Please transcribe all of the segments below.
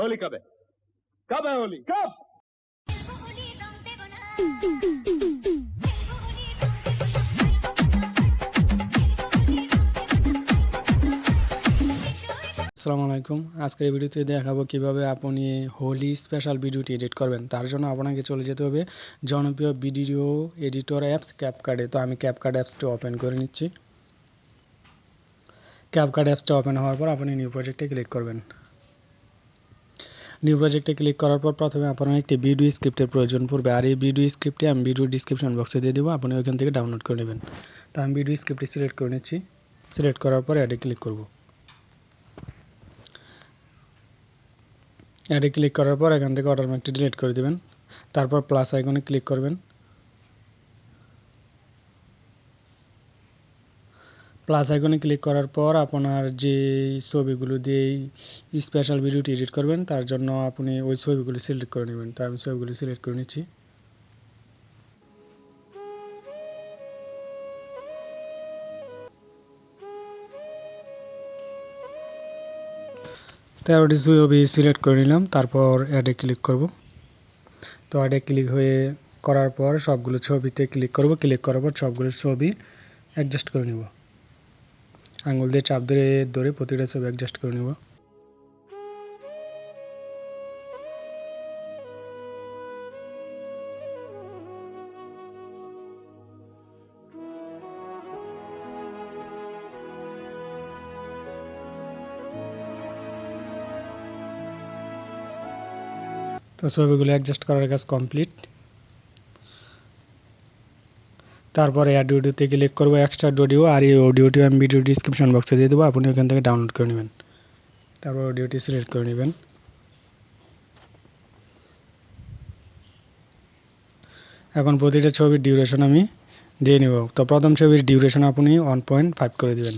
होली कब है? कब है होली? कब? আসসালামু আলাইকুম। আজকের এই ভিডিওতে দেখাবো কিভাবে আপনি হোলি স্পেশাল ভিডিওটি এডিট করবেন। তার জন্য আপনাকে চলে যেতে হবে জনপ্রিয় ভিডিও এডিটর অ্যাপস ক্যাপকাটে। তো আমি ক্যাপকাট অ্যাপসটি ওপেন করে নিচ্ছি। ক্যাপকাট অ্যাপসটা ওপেন হওয়ার পর আপনি নিউ প্রজেক্টে ক্লিক করবেন। নিউ প্রজেক্টে ক্লিক করার পর প্রথমে আপনার একটি ভিডিও স্ক্রিপ্টের প্রয়োজন পড়বে। আর এই ভিডিও স্ক্রিপ্টটি আমি ভিডিও ডিসক্রিপশন বক্সে দিয়ে দেবো, আপনি ওইখান থেকে ডাউনলোড করে নেবেন। তো আমি ভিডিও স্ক্রিপ্টটি সিলেক্ট করে নিচ্ছি। সিলেক্ট করার পর অ্যাডে ক্লিক করব। অ্যাডে ক্লিক করার পর এখান থেকে অটোমেটিক ডিলিট করে দিবেন। তারপর প্লাস আইকনে ক্লিক করবেন। প্লাস আইকনে ক্লিক করার পর আপনার যে ছবিগুলো দিয়ে স্পেশাল ভিডিওটি এডিট করবেন তার জন্য আপনি ওই ছবিগুলো সিলেক্ট করে নেবেন। তো আমি ছবিগুলো সিলেক্ট করে নিচ্ছি। তেরোটি ছবি সিলেক্ট করে নিলাম। তারপর অ্যাডে ক্লিক করব। তো অ্যাডে ক্লিক করার পর সবগুলো ছবিতে ক্লিক করব। ক্লিক করার পর সবগুলো ছবি অ্যাডজাস্ট করে নেব। আঙুল দিয়ে চাপ ধরে প্রতিটা ছবি অ্যাডজাস্ট করে নেব। তো ছবিগুলো অ্যাডজাস্ট করার কাজ কমপ্লিট। তারপরে অ্যাড অডিওতে ক্লিক করব, এক্সট্রা অডিও। আর এই অডিওটি আমি ভিডিও ডিসক্রিপশন বক্সে দিয়ে দেবো, আপনি ওখান থেকে ডাউনলোড করে নেবেন। তারপর অডিওটি সিলেক্ট করে নেবেন। এখন প্রতিটা ছবির ডিউরেশন আমি দিয়ে নেব। তো প্রথম ছবির ডিউরেশন আপনি 1.5 করে দিবেন,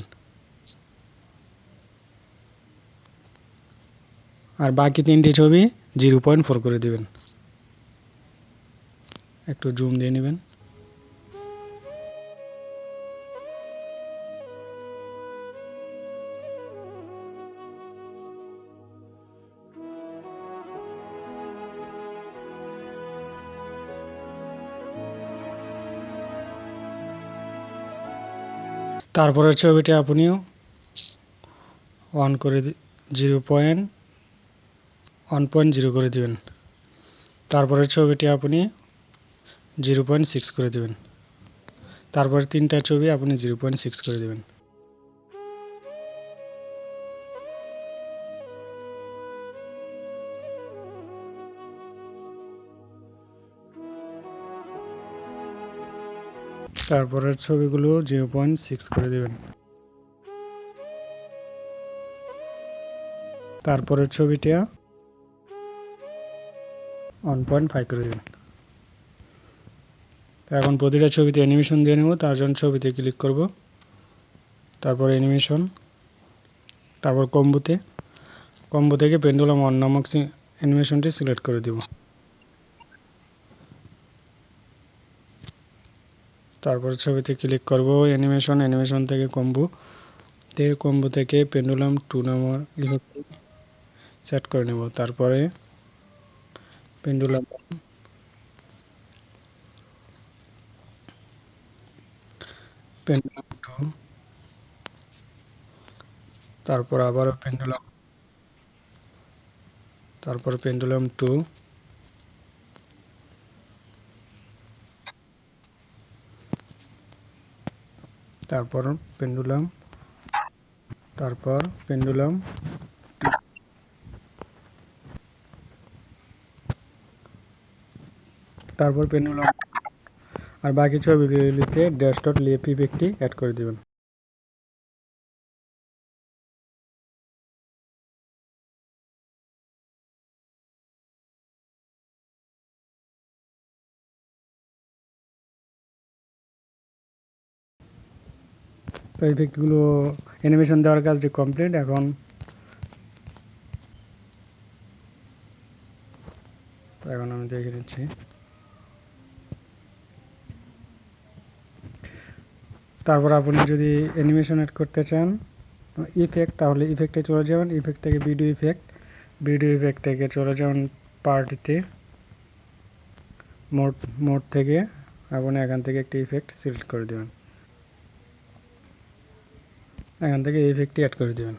আর বাকি তিনটি ছবি 0.4 করে দিবেন। একটু জুম দিয়ে নেবেন। তারপরের ছবিটি আপনিও 1.0 করে দিবেন। তারপরের ছবিটি আপনি 0.6 করে দিবেন। তারপরে তিনটা ছবি আপনি 0.6 করে দিবেন। তারপরের ছবিগুলো 0.6 করে দিবেন। তারপরের ছবিটা 1.5 করে দিবেন। এখন প্রতিটা ছবিতে অ্যানিমেশন দিয়ে নেব। তার জন্য ছবিতে ক্লিক করব, তারপর অ্যানিমেশন, তারপর কম্বো থেকে পেন্ডুলাম অন নামক অ্যানিমেশনটি সিলেক্ট করে দিব। তারপর ছবিতে ক্লিক করব, অ্যানিমেশন থেকে কম্বো থেকে পেন্ডুলাম 2 নামক সেট করে নেব। তারপরে পেন্ডুলাম পেন্ডুলাম 2, তারপর আবার পেন্ডুলাম 2, তারপর পেন্ডুলাম, তারপর পেন্ডুলাম, তারপর পেন্ডুলাম। আর বাকি ছবিগুলিতে ড্যাশডট লেফট ইফেক্টটি অ্যাড করে দিবেন। তো ইফেক্টগুলো অ্যানিমেশন দেওয়ার কাজটি কমপ্লিট। এখন আমি দেখে নিচ্ছি। তারপর আপনি যদি অ্যানিমেশন অ্যাড করতে চান ইফেক্ট, তাহলে ইফেক্টে চলে যাবেন। ইফেক্ট থেকে ভিডিও ইফেক্ট, ভিডিও ইফেক্ট থেকে চলে যান পার্টিতে, মোড থেকে আপনি এখান থেকে একটি ইফেক্ট সিলেক্ট করে দেবেন, এখান থেকে ইফেক্টটি অ্যাড করে দেবেন,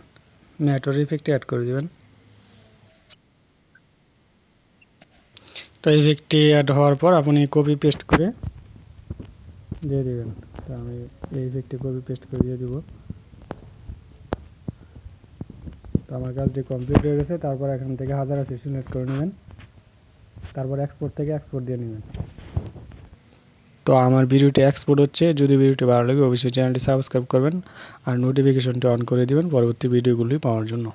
ম্যাটার ইফেক্টটি অ্যাড করে দেবেন। তো ইফেক্টটি অ্যাড হওয়ার পর আপনি কপি পেস্ট করে দিয়ে দেবেন। তো আমি এই ইফেক্টটি কপি পেস্ট করে দিয়ে দেবো। তো আমার কাজটি কমপ্লিট হয়ে গেছে। তারপর এখান থেকে 1080 সিলেক্ট করে নেবেন, তারপর এক্সপোর্ট থেকে এক্সপোর্ট দিয়ে নেবেন। তো আমার ভিডিওটি এক্সপোর্ট হচ্ছে। যদি ভিডিওটি ভালো লাগে অবশ্যই চ্যানেলটি সাবস্ক্রাইব করবেন আর নোটিফিকেশনটি অন করে দিবেন পরবর্তী ভিডিওগুলি পাওয়ার জন্য।